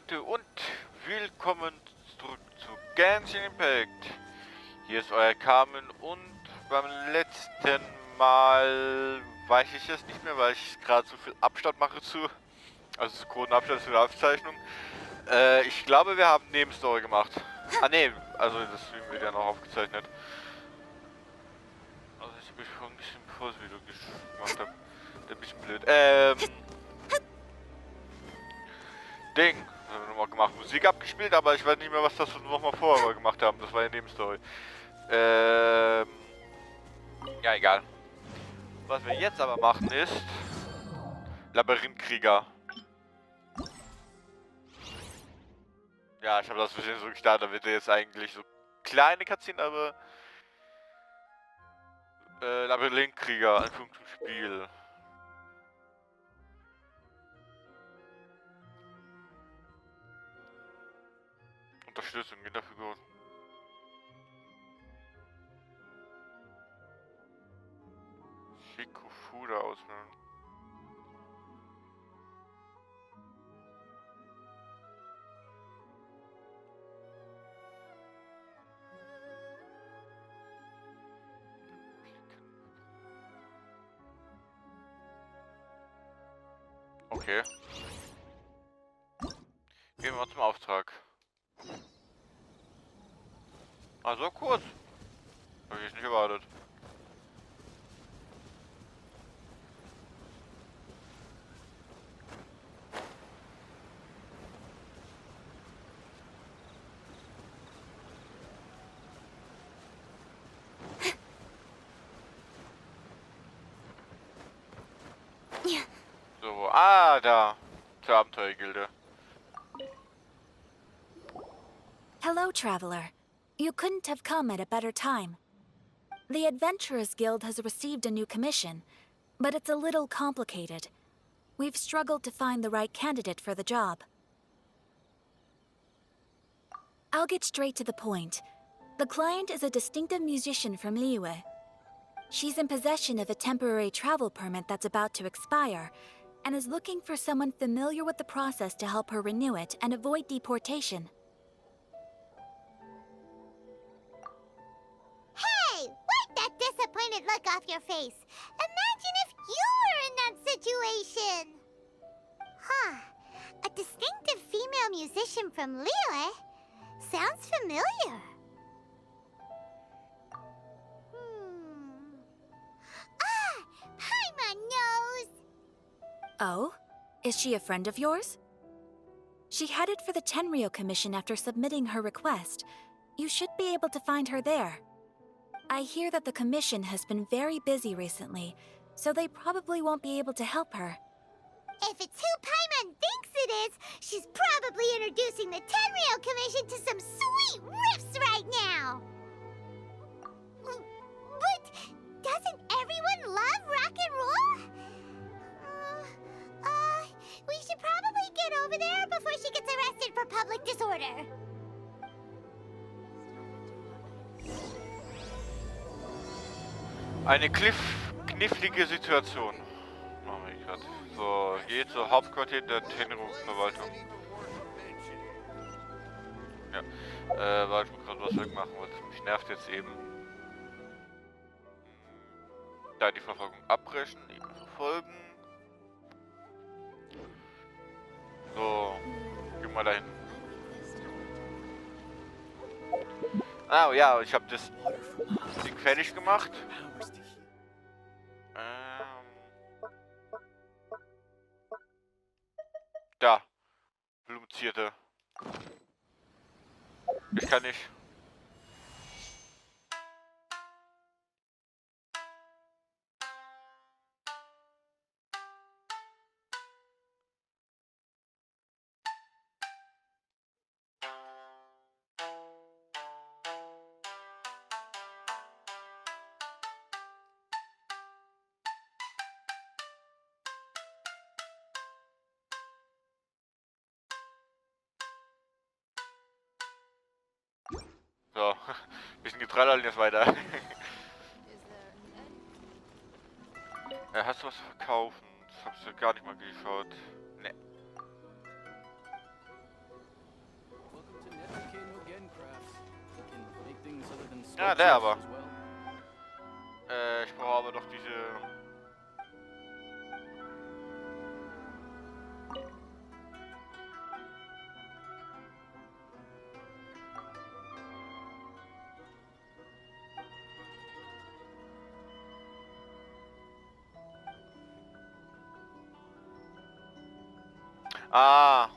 Leute und willkommen zurück zu Genshin Impact. Hier ist euer Kamen und beim letzten Mal weiß ich es nicht mehr, weil ich gerade so viel Abstand mache also Sekundenabstand zu der Aufzeichnung. Ich glaube, wir haben Nebenstory gemacht. Ah ne, also das wird ja noch aufgezeichnet. Also ich habe schon ein bisschen Pause-Video gemacht habe. Ein bisschen blöd. Ding, haben wir nochmal gemacht, Musik abgespielt, aber ich weiß nicht mehr, was das nochmal vorher gemacht haben. Das war ja Nebenstory. Ja, egal. Was wir jetzt aber machen ist Labyrinthkrieger. Ja, ich habe das bisschen so gestartet, da wird jetzt eigentlich so kleine Cutscene, aber Labyrinthkrieger, Anführung zum Spiel. Unterstützung, Kinderfigur. Shikufuda auswählen. Okay. Gehen wir mal zum Auftrag. Also kurz. Habe ich nicht erwartet. So, da. Zur Abenteuergilde. Hello, traveler. You couldn't have come at a better time. The Adventurers Guild has received a new commission, but it's a little complicated. We've struggled to find the right candidate for the job. I'll get straight to the point. The client is a distinctive musician from Liyue. She's in possession of a temporary travel permit that's about to expire, and is looking for someone familiar with the process to help her renew it and avoid deportation. Hey! Wipe that disappointed look off your face! Imagine if you were in that situation! Huh. A distinctive female musician from Liyue? Sounds familiar. Hi, my nose! Oh? Is she a friend of yours? She headed for the Tenryou Commission after submitting her request. You should be able to find her there. I hear that the commission has been very busy recently, so they probably won't be able to help her. If it's who Paimon thinks it is, she's probably introducing the Tenryou Commission to some sweet riffs right now! But doesn't everyone love rock and roll? We should probably get over there before she gets arrested for public disorder. Eine knifflige Situation. Oh mein Gott. So, geht zur Hauptquartier der Tenryou-Verwaltung. Ja, weil ich mir gerade was wegmachen wollte. Mich nervt jetzt eben. Da die Verfolgung abbrechen, ihn verfolgen. So, gehen wir mal dahin. Ah ja, ich habe das Ding fertig gemacht. Da. Blumenzierte. Ich kann nicht. So, bisschen getrallert jetzt weiter. Hast du was verkaufen? Das hab ich gar nicht mal geschaut. Ne. Ja, der aber. Ich brauche aber doch diese... Ah.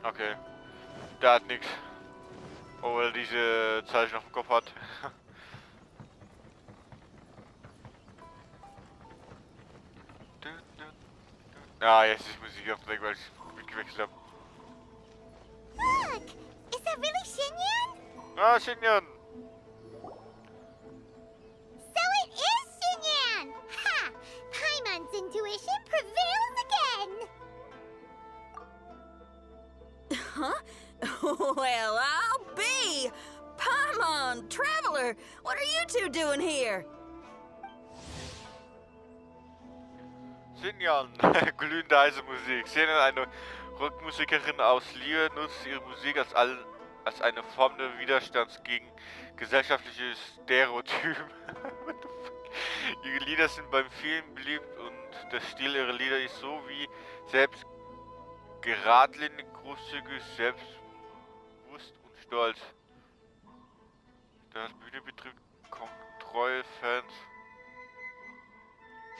Okay. Der hat nichts. Obwohl er diese Zeichen auf dem Kopf hat. Ja, jetzt ist Musik auf dem Weg, weil ich mitgewechselt habe. Look! Is that really Xinyan? Ah, Xinyan! So it is Xinyan! Ha! Paimon's intuition prevails again! Huh? Well, I'll be! Paimon, Traveler, what are you two doing here? Xinyan, glühende heiße Musik. Xinyan, eine Rockmusikerin aus Liyue, nutzt ihre Musik als eine Form des Widerstands gegen gesellschaftliche Stereotypen. What the fuck? Ihre Lieder sind beim vielen beliebt und der Stil ihrer Lieder ist so wie selbst geradlinig, großzügig, selbstbewusst und stolz. Das Bühne betrifft treue Fans.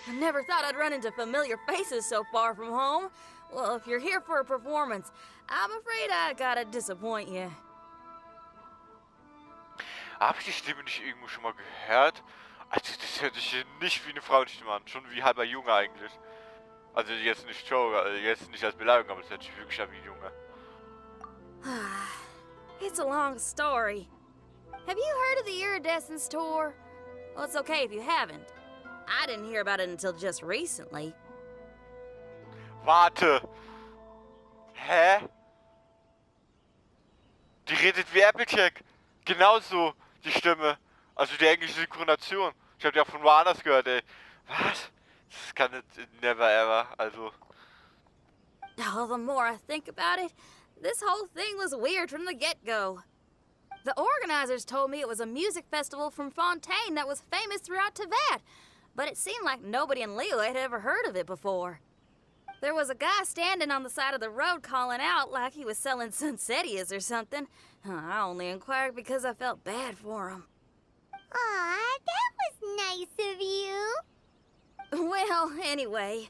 I never thought I'd run into familiar faces so far from home. Well, if you're here for a performance, I'm afraid I gotta disappoint you. Habe ich die Stimme nicht irgendwo schon mal gehört? Also das hört sich nicht wie eine Frauenstimme an, schon wie halber Junge eigentlich. Also jetzt nicht Joke, also jetzt nicht als Beleidigung, aber es hört sich wirklich an wie ein Junge. It's a long story. Have you heard of the Iridescence Tour? Well, it's okay if you haven't. I didn't hear about it until just recently. Warte! Hä? Die redet wie Applejack. Genauso, die Stimme. Also die englische Synchronisation. Ich hab die auch von woanders gehört, ey. Was? Das kann nicht, never ever, also... Oh, the more I think about it, this whole thing was weird from the get-go. The organizers told me it was a music festival from Fontaine that was famous throughout Teyvat, but it seemed like nobody in Liyue had ever heard of it before. There was a guy standing on the side of the road calling out like he was selling Sunsetias or something. I only inquired because I felt bad for him. Aw, that was nice of you. Well, anyway,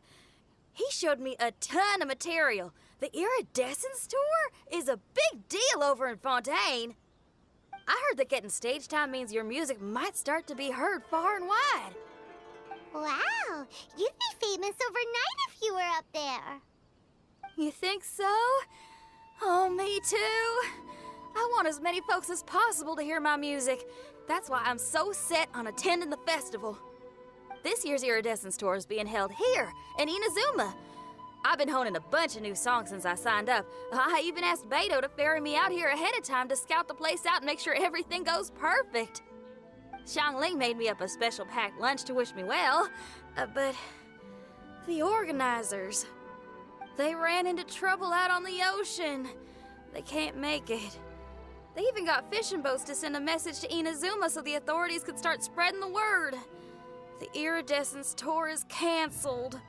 he showed me a ton of material. The Iridescence Tour is a big deal over in Fontaine. I heard that getting stage time means your music might start to be heard far and wide. Wow, you'd be famous overnight if you were up there. You think so? Oh, me too. I want as many folks as possible to hear my music. That's why I'm so set on attending the festival. This year's Iridescence Tour is being held here in Inazuma. I've been honing a bunch of new songs since I signed up. I even asked Beto to ferry me out here ahead of time to scout the place out and make sure everything goes perfect. Xiangling made me up a special packed lunch to wish me well, but the organizers, they ran into trouble out on the ocean. They can't make it. They even got fishing boats to send a message to Inazuma so the authorities could start spreading the word. The Iridescence Tour is canceled.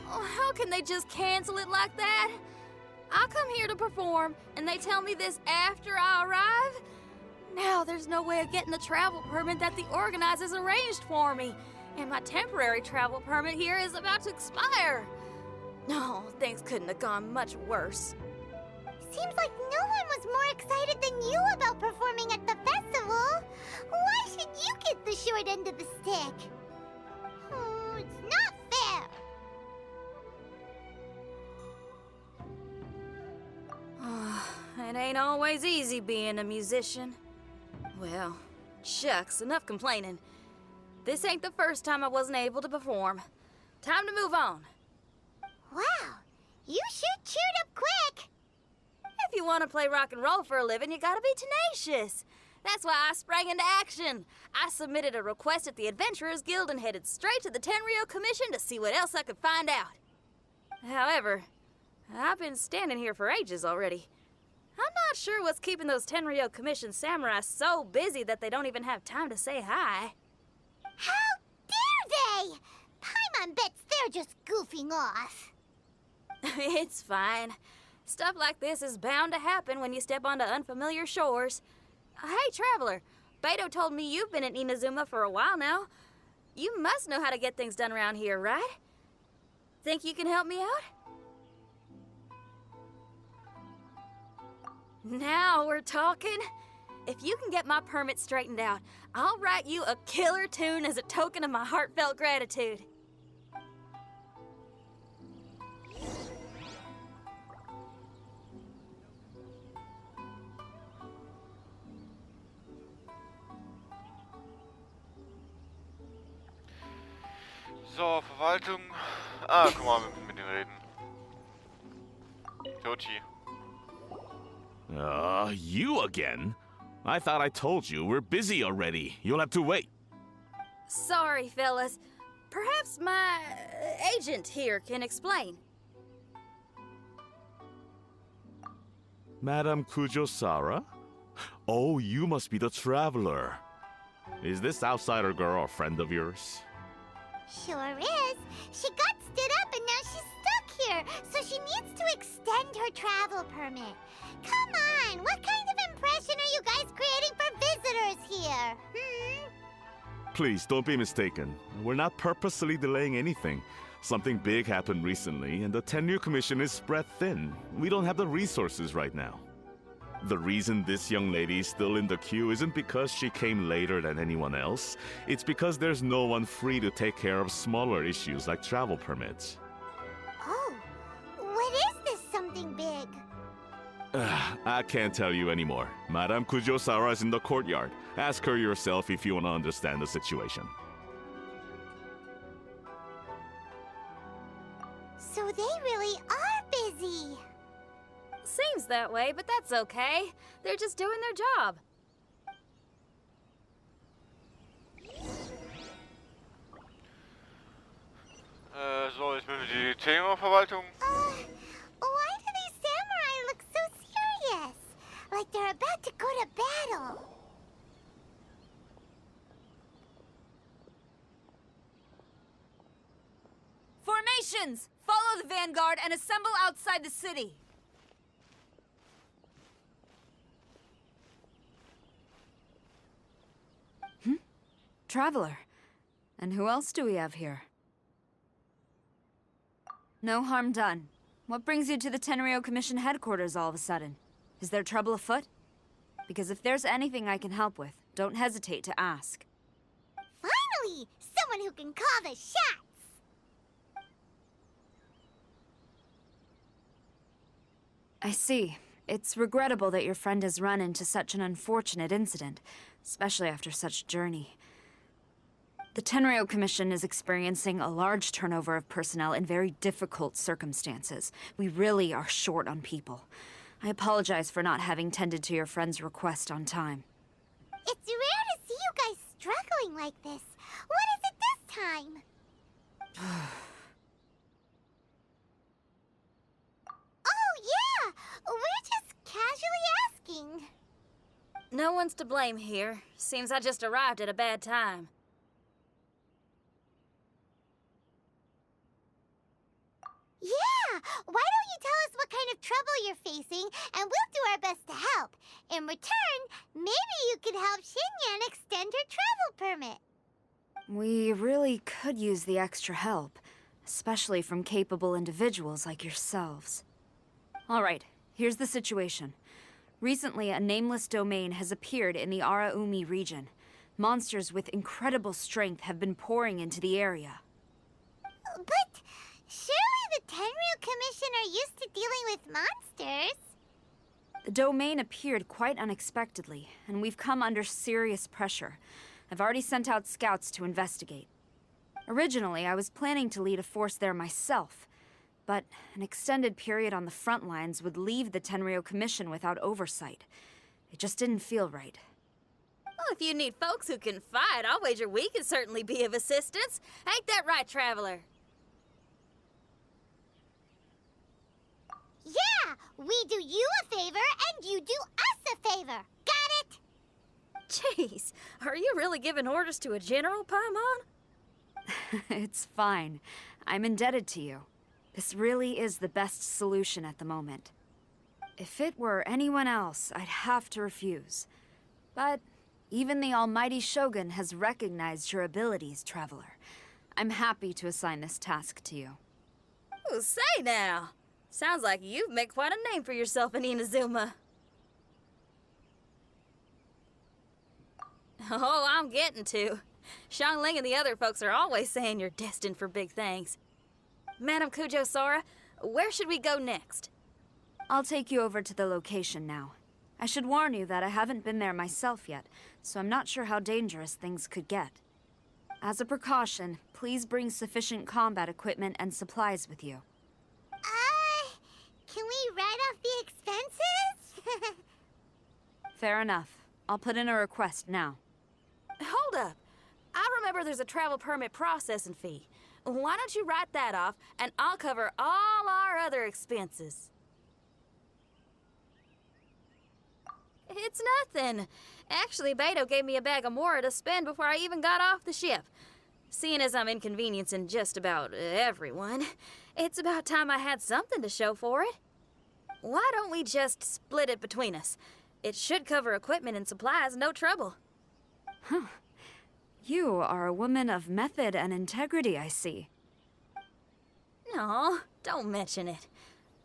Oh, how can they just cancel it like that? I come here to perform, and they tell me this after I arrive? Now there's no way of getting the travel permit that the organizers arranged for me, and my temporary travel permit here is about to expire. No, things couldn't have gone much worse. Seems like no one was more excited than you about performing at the festival. Why should you get the short end of the stick? Oh, it's not fair. It ain't always easy being a musician. Well, shucks, enough complaining. This ain't the first time I wasn't able to perform. Time to move on. Wow, you sure cheered up quick. If you want to play rock and roll for a living, you gotta be tenacious. That's why I sprang into action. I submitted a request at the Adventurers Guild and headed straight to the Tenryou Commission to see what else I could find out. However, I've been standing here for ages already. I'm not sure what's keeping those Tenryou Commission samurai so busy that they don't even have time to say hi. How dare they? Paimon bets they're just goofing off. It's fine. Stuff like this is bound to happen when you step onto unfamiliar shores. Hey, Traveler, Beto told me you've been in Inazuma for a while now. You must know how to get things done around here, right? Think you can help me out? Now we're talking. If you can get my permit straightened out, I'll write you a killer tune as a token of my heartfelt gratitude. So, Verwaltung. Ah, guck mal, mit denen reden. Tochi. You again? I thought I told you we're busy already. You'll have to wait. Sorry, fellas. Perhaps my agent here can explain. Madame Kujosara? Oh, you must be the traveler. Is this outsider girl a friend of yours? Sure is. She got stood up and now she's stuck here, so she needs to extend her travel permit. Come on, what kind of impression are you guys creating for visitors here? Please, don't be mistaken. We're not purposely delaying anything. Something big happened recently, and the Tenryou Commission is spread thin. We don't have the resources right now. The reason this young lady is still in the queue isn't because she came later than anyone else. It's because there's no one free to take care of smaller issues like travel permits. Oh, what is this something big? I can't tell you anymore. Madame Kujosara is in the courtyard. Ask her yourself if you want to understand the situation. So they really are busy. Seems that way, but that's okay. They're just doing their job. So, jetzt müssen wir die Themaverwaltung. Why do these samurai look so serious? Like they're about to go to battle. Formations! Follow the vanguard and assemble outside the city. Traveler. And who else do we have here? No harm done. What brings you to the Tenryou Commission headquarters all of a sudden? Is there trouble afoot? Because if there's anything I can help with, don't hesitate to ask. Finally! Someone who can call the shots! I see. It's regrettable that your friend has run into such an unfortunate incident, especially after such a journey. The Tenryou Commission is experiencing a large turnover of personnel in very difficult circumstances. We really are short on people. I apologize for not having tended to your friend's request on time. It's rare to see you guys struggling like this. What is it this time? Oh, yeah! We're just casually asking. No one's to blame here. Seems I just arrived at a bad time. Yeah! Why don't you tell us what kind of trouble you're facing, and we'll do our best to help. In return, maybe you could help Xinyan extend her travel permit. We really could use the extra help, especially from capable individuals like yourselves. All right, here's the situation. Recently, a nameless domain has appeared in the Araumi region. Monsters with incredible strength have been pouring into the area. But surely the Tenryou Commission are used to dealing with monsters. The domain appeared quite unexpectedly, and we've come under serious pressure. I've already sent out scouts to investigate. Originally, I was planning to lead a force there myself, but an extended period on the front lines would leave the Tenryou Commission without oversight. It just didn't feel right. Well, if you need folks who can fight, I'll wager we can certainly be of assistance. Ain't that right, Traveler? Yeah, we do you a favor and you do us a favor. Got it? Jeez, are you really giving orders to a general, Paimon? It's fine. I'm indebted to you. This really is the best solution at the moment. If it were anyone else, I'd have to refuse. But even the almighty Shogun has recognized your abilities, Traveler. I'm happy to assign this task to you. Ooh, say now. Sounds like you've made quite a name for yourself in Inazuma. Oh, I'm getting to. Xiangling and the other folks are always saying you're destined for big things. Madam Kujo-Sora, where should we go next? I'll take you over to the location now. I should warn you that I haven't been there myself yet, so I'm not sure how dangerous things could get. As a precaution, please bring sufficient combat equipment and supplies with you. Can we write off the expenses? Fair enough. I'll put in a request now. Hold up. I remember there's a travel permit processing fee. Why don't you write that off, and I'll cover all our other expenses. It's nothing. Actually, Beto gave me a bag of Mora to spend before I even got off the ship. Seeing as I'm inconveniencing just about everyone, it's about time I had something to show for it. Why don't we just split it between us? It should cover equipment and supplies, no trouble. Huh. You are a woman of method and integrity, I see. No, don't mention it.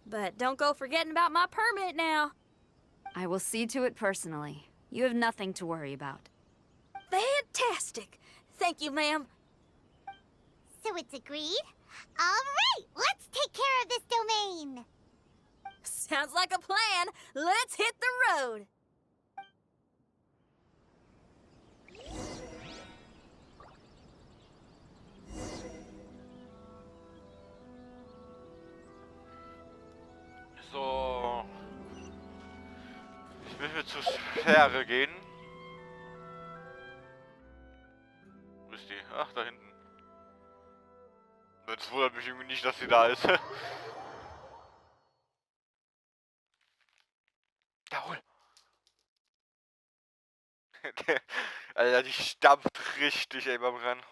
But don't go forgetting about my permit now. I will see to it personally. You have nothing to worry about. Fantastic! Thank you, ma'am. So it's agreed? All right, let's take care of this domain. Sounds like a plan. Let's hit the road. So. Ich will zur Sphäre gehen. Wo ist die? Ach, da hinten. Jetzt wundert mich irgendwie nicht, dass sie da ist. Jawohl. Alter, die stampft richtig, ey, beim Rennen.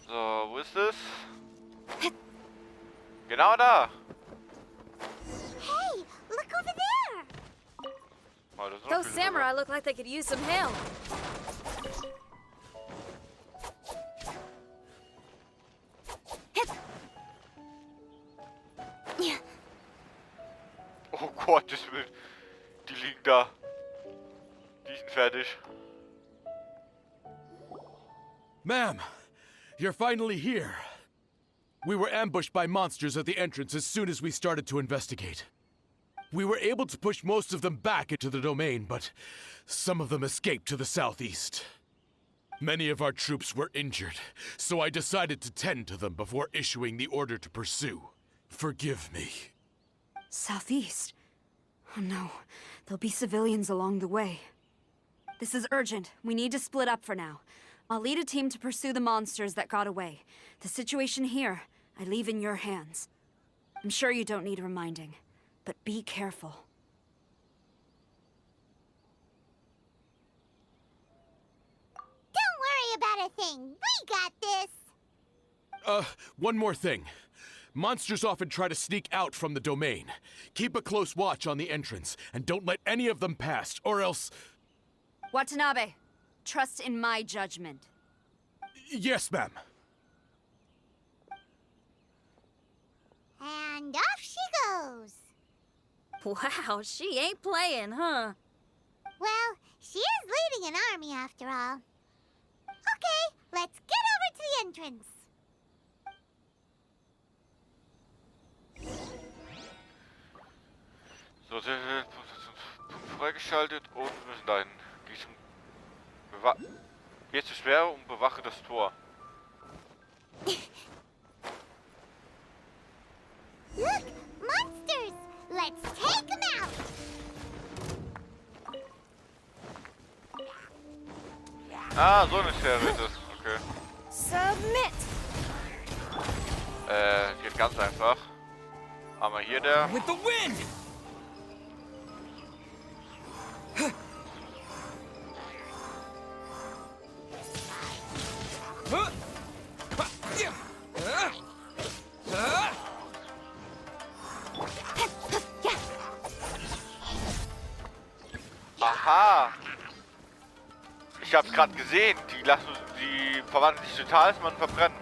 So, wo ist es? Genau da. Hey, look over there. Oh, das ist noch Those viel samurai look like they could use some help. Oh Gottes Willen. Die liegen da. Die sind fertig. Ma'am, you're finally here. We were ambushed by monsters at the entrance as soon as we started to investigate. We were able to push most of them back into the domain, but some of them escaped to the southeast. Many of our troops were injured, so I decided to tend to them before issuing the order to pursue. Forgive me. Southeast? Oh no, there'll be civilians along the way. This is urgent. We need to split up for now. I'll lead a team to pursue the monsters that got away. The situation here, I leave in your hands. I'm sure you don't need reminding, but be careful. Don't worry about a thing. We got this. One more thing. Monsters often try to sneak out from the domain. Keep a close watch on the entrance, and don't let any of them pass, or else... Watanabe, trust in my judgment. Yes, ma'am. And off she goes. Wow, she ain't playing, huh? Well, she is leading an army after all. Okay, let's get over to the entrance. So, freigeschaltet und wir müssen dahin. Geh zur Sperre und bewache das Tor. Look, monsters! Let's take them out! Ah, so eine Schere ist es. Okay. Submit. Geht ganz einfach. Haben wir hier der. With the wind! Aha! Ich hab's gerade gesehen. Die verwandeln sich total, man verbrennen.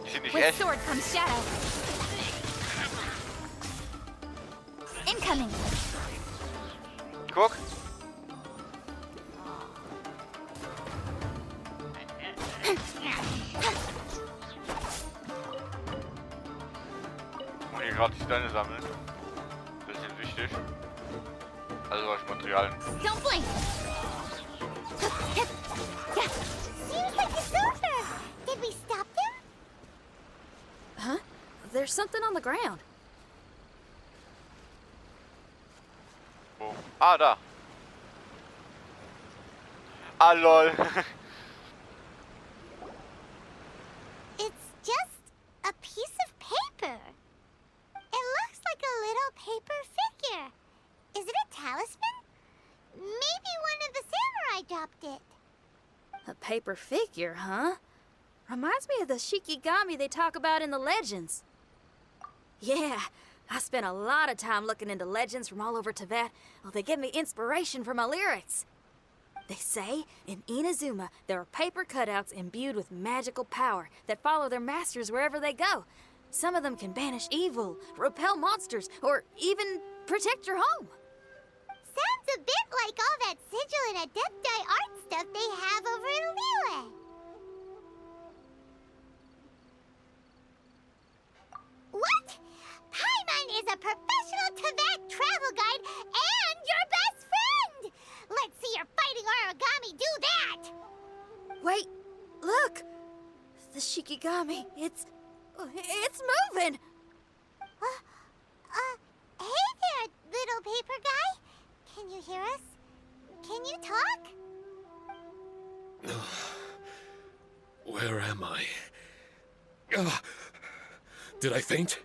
Die sind nicht With echt. sword comes shadow. Incoming. Guck. Und hier gerade die Steine sammeln. Bisschen wichtig. Also als Materialien. Don't blink! Seems like it's over! Did we stop them? Huh? There's something on the ground. Wo? Ah, da. Ah, lol. It's just a piece of paper. It looks like a little paper figure. Is it a talisman? Maybe one of the samurai dropped it. A paper figure, huh? Reminds me of the Shikigami they talk about in the legends. Yeah, I spent a lot of time looking into legends from all over Tibet. Well, they give me inspiration for my lyrics. They say in Inazuma there are paper cutouts imbued with magical power that follow their masters wherever they go. Some of them can banish evil, repel monsters, or even protect your home. Sounds a bit like all that sigil and adepti art stuff they have over in Liyue. What? Paimon is a professional Tibet travel guide and your best friend! Let's see your fighting origami do that! Wait, look! The Shikigami, it's moving! Hey there, little paper guy. Can you hear us? Can you talk? Where am I? Did I faint?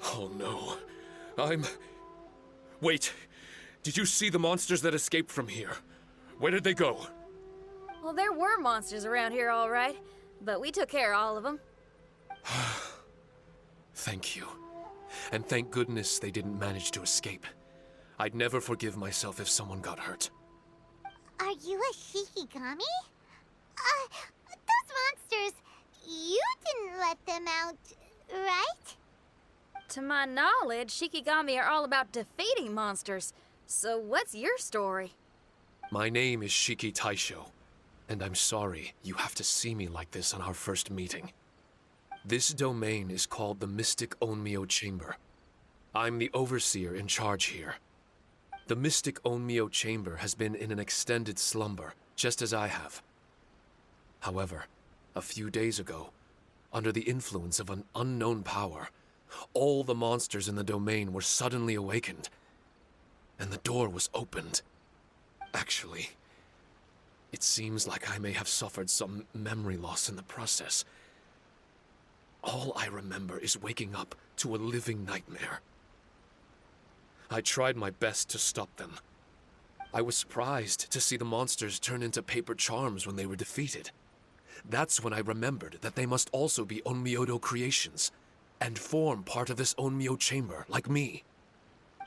Oh no. Wait. Did you see the monsters that escaped from here? Where did they go? Well, there were monsters around here, all right. But we took care of all of them. Thank you. And thank goodness they didn't manage to escape. I'd never forgive myself if someone got hurt. Are you a Shikigami? Those monsters, you didn't let them out, right? To my knowledge, Shikigami are all about defeating monsters. So what's your story? My name is Shiki Taisho, and I'm sorry you have to see me like this on our first meeting. This domain is called the Mystic Onmyo Chamber. I'm the overseer in charge here. The Mystic Onmyo Chamber has been in an extended slumber, just as I have. However, a few days ago, under the influence of an unknown power, all the monsters in the domain were suddenly awakened, and the door was opened. Actually, it seems like I may have suffered some memory loss in the process. All I remember is waking up to a living nightmare. I tried my best to stop them. I was surprised to see the monsters turn into paper charms when they were defeated. That's when I remembered that they must also be Onmyodo creations, and form part of this Onmyo chamber, like me.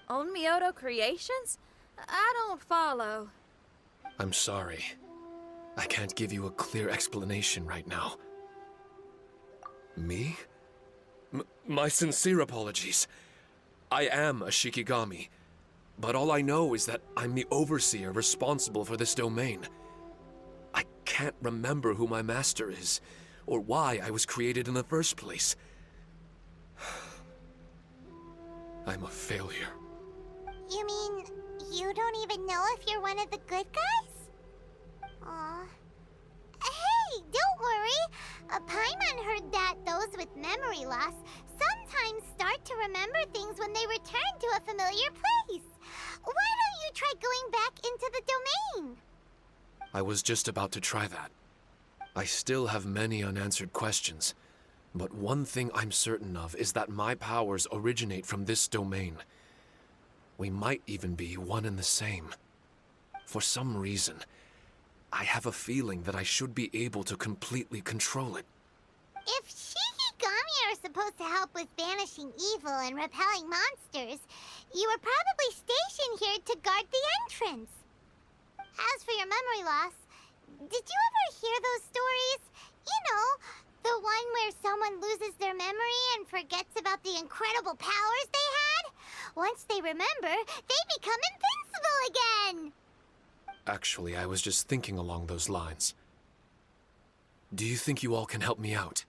Onmyodo creations? I don't follow. I'm sorry. I can't give you a clear explanation right now. Me? My sincere apologies. I am a Shikigami, but all I know is that I'm the overseer responsible for this domain. I can't remember who my master is, or why I was created in the first place. I'm a failure. You mean you don't even know if you're one of the good guys? Aw. Hey, don't worry. Paimon heard that those with memory loss sometimes start to remember things when they return to a familiar place. Why don't you try going back into the domain? I was just about to try that. I still have many unanswered questions, but one thing I'm certain of is that my powers originate from this domain. We might even be one and the same. For some reason, I have a feeling that I should be able to completely control it. If Shikigami are supposed to help with banishing evil and repelling monsters, you were probably stationed here to guard the entrance. As for your memory loss, did you ever hear those stories? You know, the one where someone loses their memory and forgets about the incredible powers they had? Once they remember, they become invincible again! Actually, I was just thinking along those lines. Do you think you all can help me out?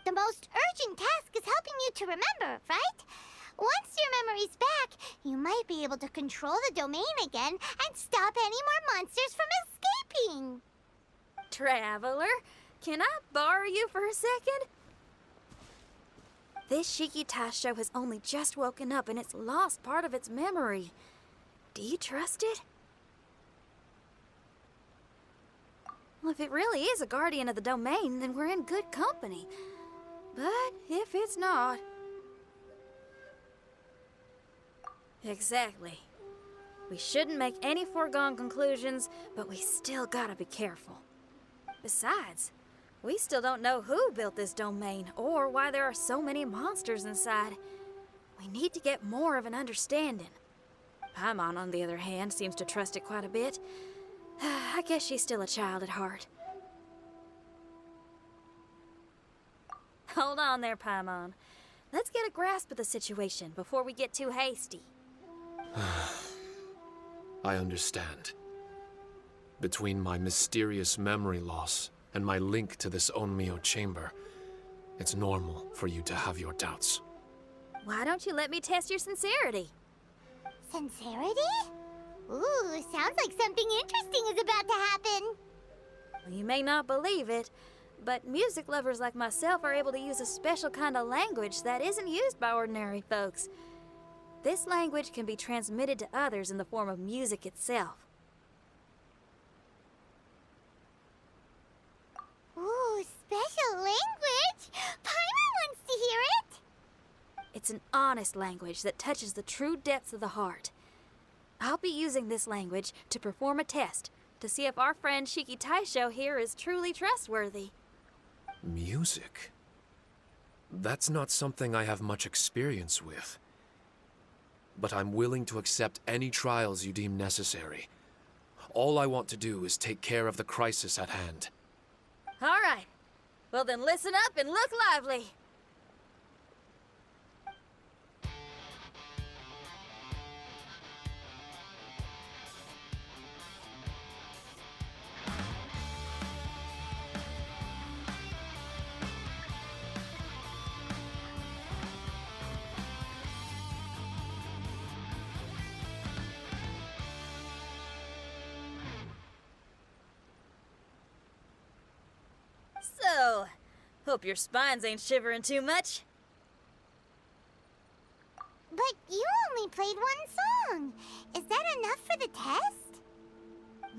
The most urgent task is helping you to remember, right? Once your memory's back, you might be able to control the domain again and stop any more monsters from escaping. Traveler, can I borrow you for a second? This Shiki Taisho has only just woken up and it's lost part of its memory. Do you trust it? Well, if it really is a guardian of the domain, then we're in good company. But if it's not... Exactly. We shouldn't make any foregone conclusions, but we still gotta be careful. Besides, we still don't know who built this domain or why there are so many monsters inside. We need to get more of an understanding. Paimon, on the other hand, seems to trust it quite a bit. I guess she's still a child at heart. Hold on there, Paimon. Let's get a grasp of the situation before we get too hasty. I understand. Between my mysterious memory loss and my link to this Onmyo chamber, it's normal for you to have your doubts. Why don't you let me test your sincerity? Sincerity? Ooh, sounds like something interesting is about to happen. Well, you may not believe it, but music lovers like myself are able to use a special kind of language that isn't used by ordinary folks. This language can be transmitted to others in the form of music itself. Ooh, special language? Paimon wants to hear it! It's an honest language that touches the true depths of the heart. I'll be using this language to perform a test to see if our friend Shiki Taisho here is truly trustworthy. Music? That's not something I have much experience with. But I'm willing to accept any trials you deem necessary. All I want to do is take care of the crisis at hand. All right. Well then listen up and look lively. So, hope your spines ain't shivering too much. But you only played one song. Is that enough for the test?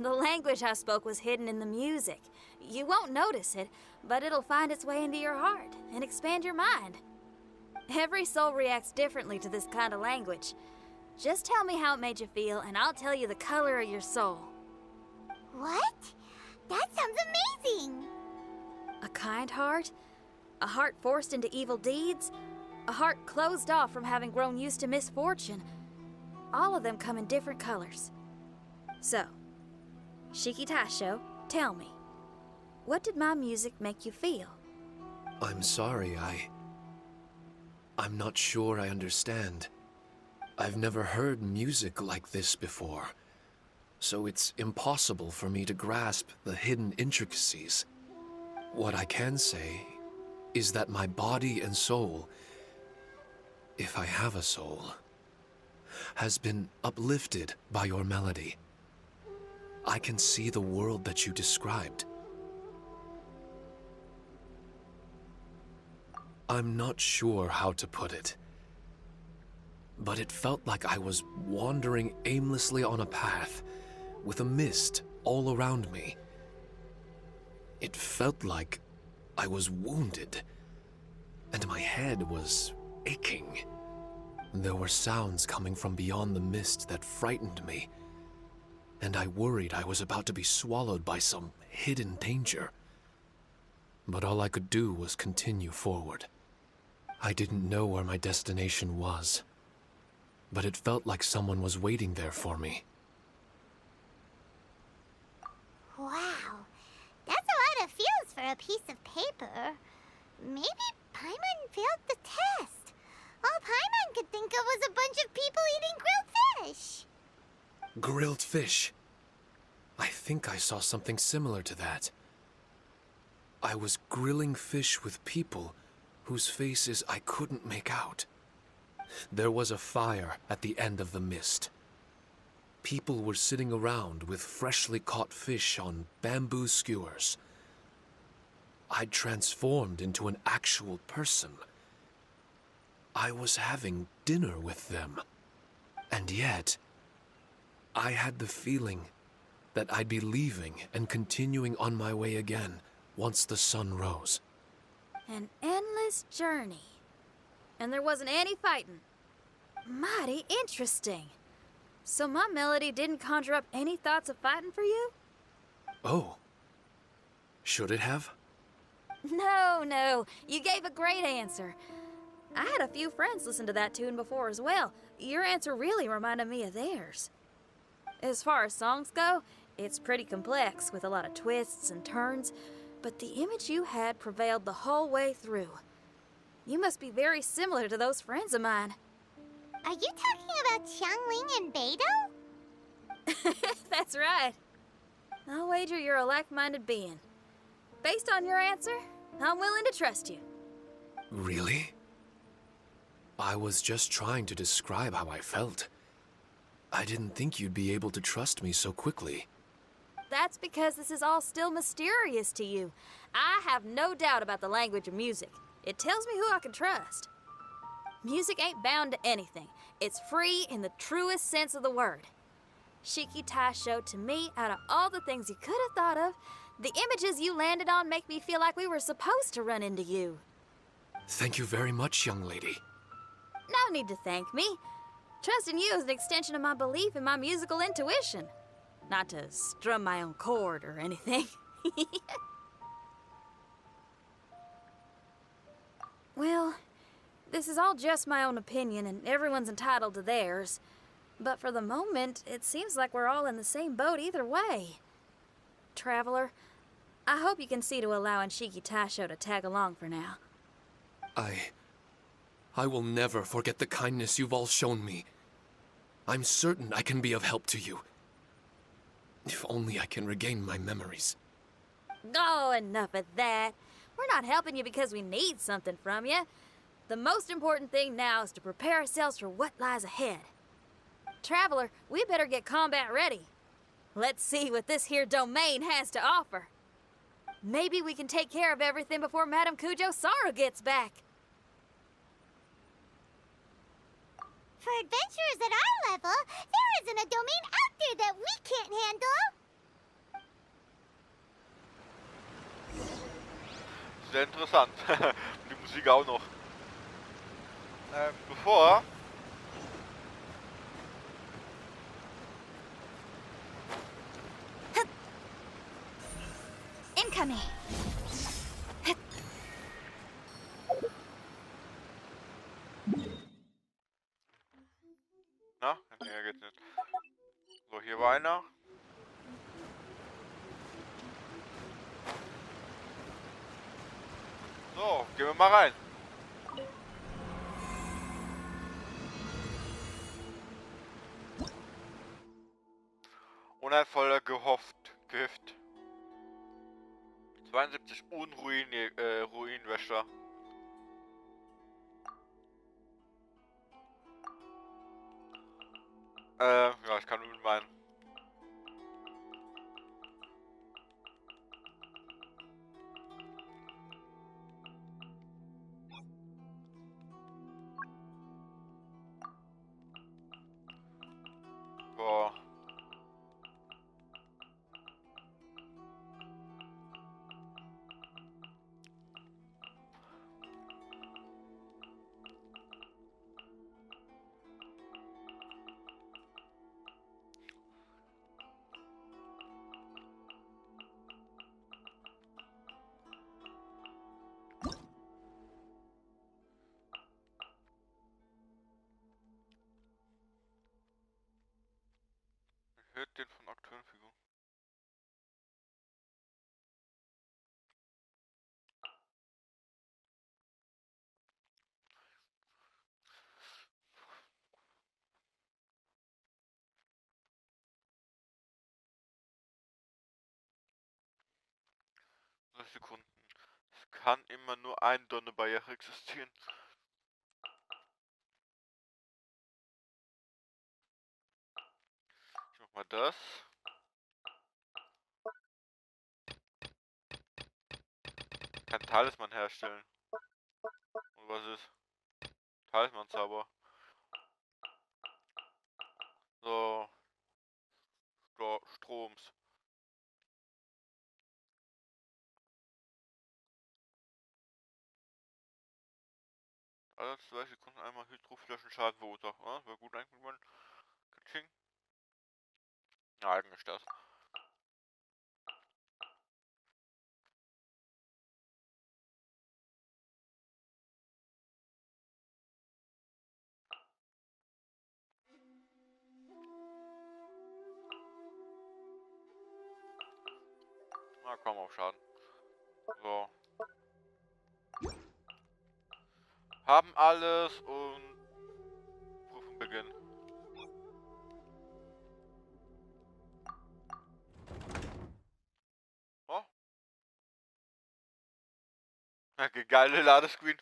The language I spoke was hidden in the music. You won't notice it, but it'll find its way into your heart and expand your mind. Every soul reacts differently to this kind of language. Just tell me how it made you feel, and I'll tell you the color of your soul. What? That sounds amazing! A kind heart? A heart forced into evil deeds? A heart closed off from having grown used to misfortune? All of them come in different colors. So, Shiki Taisho, tell me, what did my music make you feel? I'm sorry, I'm not sure I understand. I've never heard music like this before, so it's impossible for me to grasp the hidden intricacies. What I can say is that my body and soul, if I have a soul, has been uplifted by your melody. I can see the world that you described. I'm not sure how to put it, but it felt like I was wandering aimlessly on a path with a mist all around me. It felt like I was wounded, and my head was aching. There were sounds coming from beyond the mist that frightened me, and I worried I was about to be swallowed by some hidden danger. But all I could do was continue forward. I didn't know where my destination was, but it felt like someone was waiting there for me. Wow, that's a lot of feels for a piece of paper. Maybe Paimon failed the test. All Paimon could think of was a bunch of people eating grilled fish. Grilled fish. I think I saw something similar to that. I was grilling fish with people whose faces I couldn't make out. There was a fire at the end of the mist. People were sitting around with freshly caught fish on bamboo skewers. I'd transformed into an actual person. I was having dinner with them. And yet, I had the feeling that I'd be leaving and continuing on my way again once the sun rose. An endless journey. And there wasn't any fighting. Mighty interesting. So my melody didn't conjure up any thoughts of fighting for you? Oh. Should it have? No. You gave a great answer. I had a few friends listen to that tune before as well. Your answer really reminded me of theirs. As far as songs go, it's pretty complex with a lot of twists and turns, but the image you had prevailed the whole way through. You must be very similar to those friends of mine. Are you talking about Xiangling and Beidou? That's right. I'll wager you're a like-minded being. Based on your answer, I'm willing to trust you. Really? I was just trying to describe how I felt. I didn't think you'd be able to trust me so quickly. That's because this is all still mysterious to you. I have no doubt about the language of music. It tells me who I can trust. Music ain't bound to anything. It's free in the truest sense of the word. Shiki Tai showed to me, out of all the things you could have thought of, the images you landed on make me feel like we were supposed to run into you. Thank you very much, young lady. No need to thank me. Trusting you is an extension of my belief in my musical intuition. Not to strum my own chord or anything. Well, this is all just my own opinion, and everyone's entitled to theirs. But for the moment, it seems like we're all in the same boat either way. Traveler, I hope you can see to allowing Shiki Taisho to tag along for now. I will never forget the kindness you've all shown me. I'm certain I can be of help to you. If only I can regain my memories. Oh, enough of that. We're not helping you because we need something from you. The most important thing now is to prepare ourselves for what lies ahead. Traveler, we better get combat ready. Let's see what this here domain has to offer. Maybe we can take care of everything before Madame Kujo Sara gets back. For adventurers at our level, there isn't a domain out there that we can't handle. Sehr interessant. Die Musik auch noch. Bevor... Incoming. Na, näher geht's nicht. So, hier war einer. So, gehen wir mal rein. Unheilvoller Gift. 72 Ruinenwäscher. Ja, ich kann mit meinen. Boah. Nicht den von aktuellen Figuren. Sekunden. Es kann immer nur ein Donnerbarriere existieren. Ich mach mal das. Ich kann Talisman herstellen. Und was ist? Talisman-Zauber. So. Stroms. Alle 2 Sekunden einmal Hydroflaschen Schaden verursachen. Ah, wäre gut eigentlich mal Katsching. Ja, eigentlich das. Na, komm auf Schaden. So. Haben alles und Prüfung beginnen. Oh. Ja, geile Ladescreen.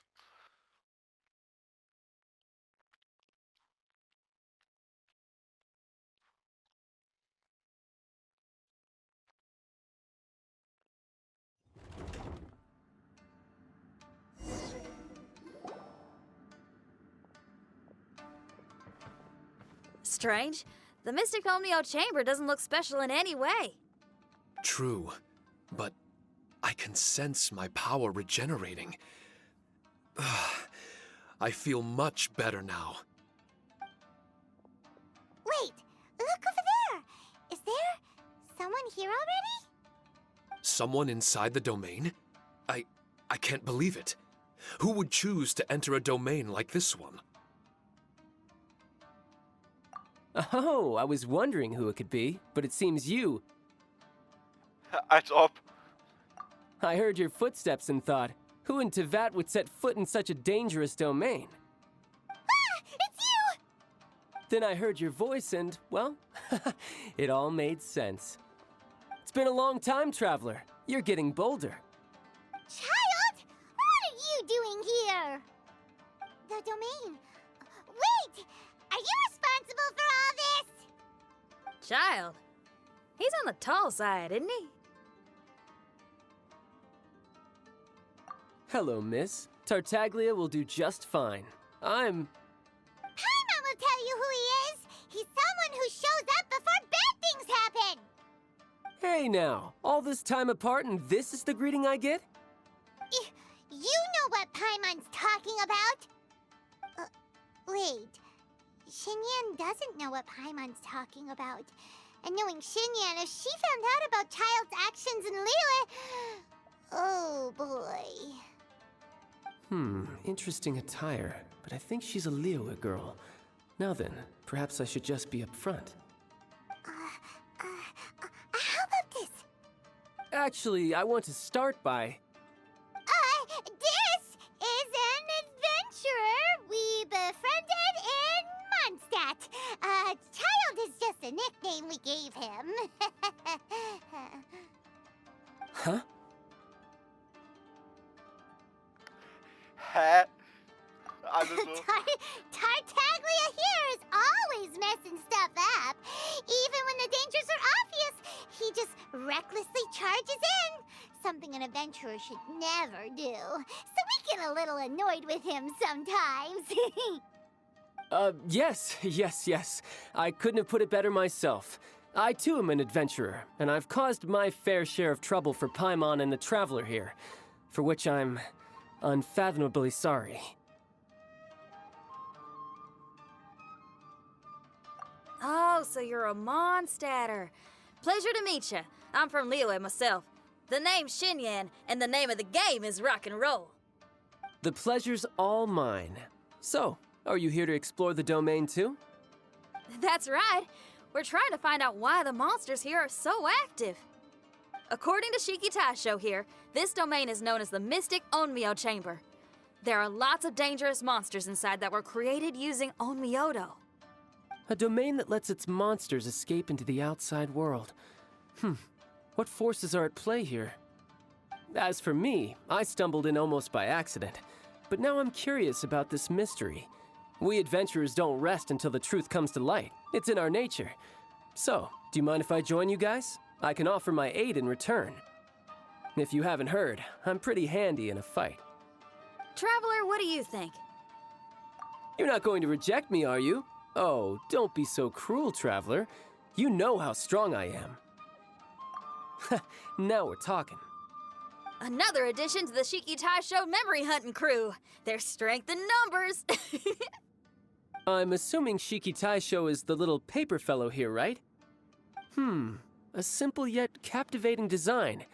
Strange. The Mystic Omnio Chamber doesn't look special in any way. True, but I can sense my power regenerating. I feel much better now. Wait, look over there! Is there someone here already? Someone inside the domain? I can't believe it. Who would choose to enter a domain like this one? Oh, I was wondering who it could be, but it seems you. Als ob. I heard your footsteps and thought, who in Tevat would set foot in such a dangerous domain? Ah! It's you! Then I heard your voice and, well, it all made sense. It's been a long time, Traveler. You're getting bolder. Child! What are you doing here? The domain. Wait! Are you responsible for all this? Child. He's on the tall side, isn't he? Hello, miss. Tartaglia will do just fine. I'm... Paimon will tell you who he is! He's someone who shows up before bad things happen! Hey now, all this time apart and this is the greeting I get? You know what Paimon's talking about? Wait. Xinyan doesn't know what Paimon's talking about. And knowing Xinyan, if she found out about Child's actions in Liyue... Oh, boy. Interesting attire, but I think she's a Liyue girl. Now then, perhaps I should just be up front. How about this? Actually, I want to start by... This is an adventurer we befriended in Mondstadt. Child is just a nickname we gave him. Huh? Hä? Alles so. Tartaglia here is always messing stuff up. Even when the dangers are obvious, he just recklessly charges in. Something an adventurer should never do. So we get a little annoyed with him sometimes. Yes. I couldn't have put it better myself. I too am an adventurer, and I've caused my fair share of trouble for Paimon and the Traveler here, for which I'm unfathomably sorry. Oh, so you're a Mondstadter. Pleasure to meet you. I'm from Liyue myself. The name's Xinyan, and the name of the game is rock and roll. The pleasure's all mine. So, are you here to explore the domain too? That's right. We're trying to find out why the monsters here are so active. According to Shiki Taisho here, this domain is known as the Mystic Onmyo Chamber. There are lots of dangerous monsters inside that were created using Onmyodo. A domain that lets its monsters escape into the outside world. What forces are at play here? As for me, I stumbled in almost by accident. But now I'm curious about this mystery. We adventurers don't rest until the truth comes to light. It's in our nature. So, do you mind if I join you guys? I can offer my aid in return. If you haven't heard, I'm pretty handy in a fight. Traveler, what do you think? You're not going to reject me, are you? Oh, don't be so cruel, Traveler. You know how strong I am. Now we're talking. Another addition to the Shiki Taisho memory hunting crew. There's strength in numbers. I'm assuming Shiki Taisho is the little paper fellow here, right? A simple yet captivating design.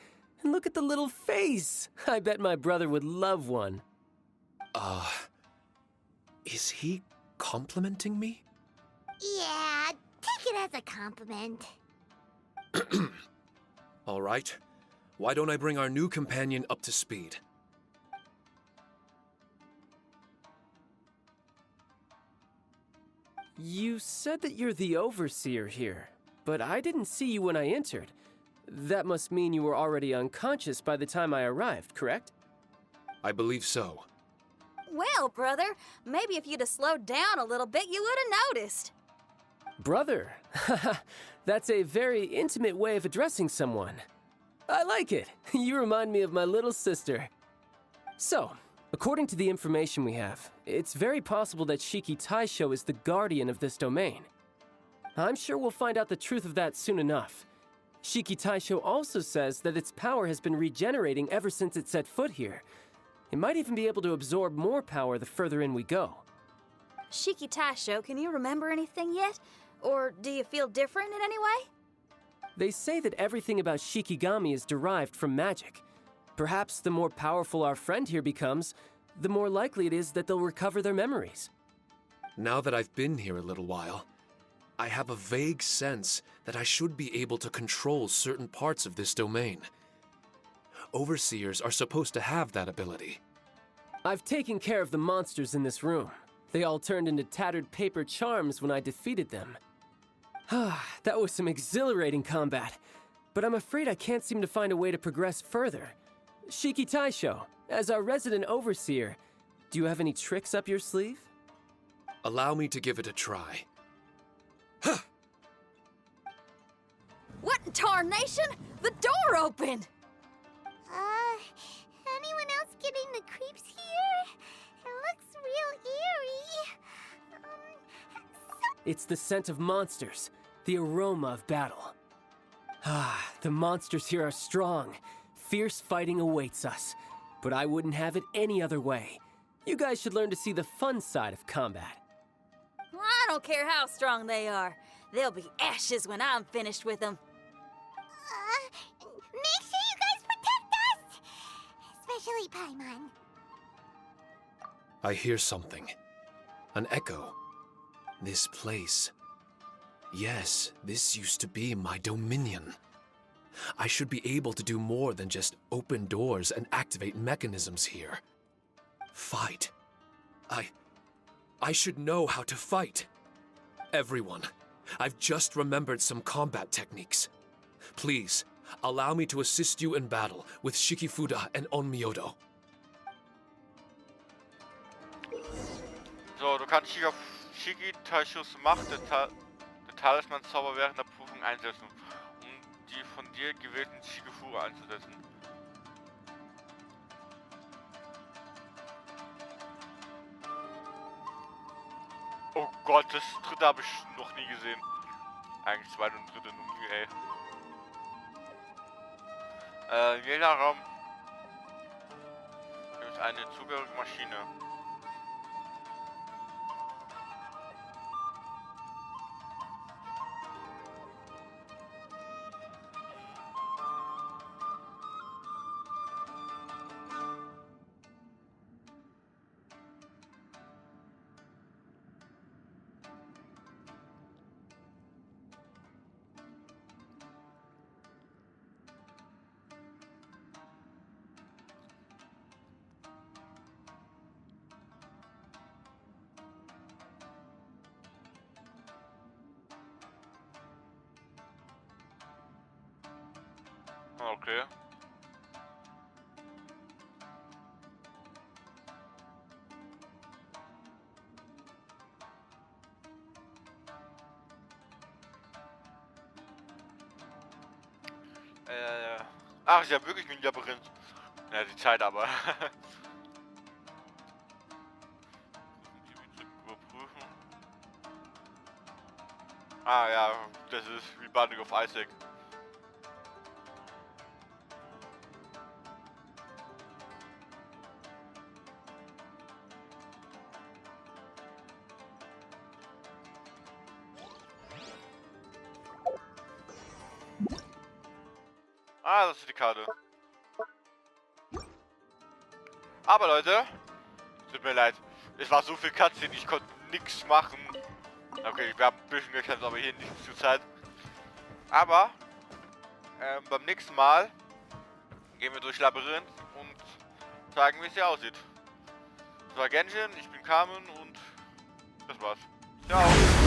And look at the little face! I bet my brother would love one. Is he complimenting me? Yeah, take it as a compliment. All right. Why don't I bring our new companion up to speed? You said that you're the overseer here, but I didn't see you when I entered. That must mean you were already unconscious by the time I arrived, correct? I believe so. Well, brother, maybe if you'd have slowed down a little bit, you would have noticed. Brother? That's a very intimate way of addressing someone. I like it. You remind me of my little sister. So, according to the information we have, it's very possible that Shiki Taisho is the guardian of this domain. I'm sure we'll find out the truth of that soon enough. Shiki Taisho also says that its power has been regenerating ever since it set foot here. It might even be able to absorb more power the further in we go. Shiki Taisho, can you remember anything yet? Or do you feel different in any way? They say that everything about Shikigami is derived from magic. Perhaps the more powerful our friend here becomes, the more likely it is that they'll recover their memories. Now that I've been here a little while, I have a vague sense that I should be able to control certain parts of this domain. Overseers are supposed to have that ability. I've taken care of the monsters in this room. They all turned into tattered paper charms when I defeated them. That was some exhilarating combat, but I'm afraid I can't seem to find a way to progress further. Shiki Taisho, as our resident overseer, do you have any tricks up your sleeve? Allow me to give it a try. What in tarnation? The door opened! Anyone else getting the creeps here? It looks real eerie. It's the scent of monsters, the aroma of battle. The monsters here are strong. Fierce fighting awaits us. But I wouldn't have it any other way. You guys should learn to see the fun side of combat. I don't care how strong they are. They'll be ashes when I'm finished with them. Make sure you guys protect us! Especially Paimon. I hear something. An echo. This place. Yes, this used to be my dominion. I should be able to do more than just open doors and activate mechanisms here. Fight. I should know how to fight. Everyone, I've just remembered some combat techniques. Please, allow me to assist you in battle with Shikifuda and Onmyodo. So, du kannst Shiki Taishos Macht, der Talisman-Zauber während der Prüfung einsetzen, um die von dir gewählten Shikifu einzusetzen. Oh Gott, das dritte habe ich noch nie gesehen. Eigentlich zweite und dritte noch nie, ey. Jeder Raum gibt eine zugehörige Maschine. Okay. Ach, ist ja wirklich ein Labyrinth. Ja, die Zeit aber. Überprüfen. Ah ja, das ist wie Binding of Isaac. Ah, das ist die Karte. Aber Leute, tut mir leid, es war so viel Cutscene, ich konnte nichts machen. Okay, wir haben ein bisschen gekämpft, aber hier nicht zur Zeit. Aber beim nächsten Mal gehen wir durch Labyrinth und zeigen, wie es hier aussieht. Das war Genshin, ich bin Kamen und das war's. Ciao.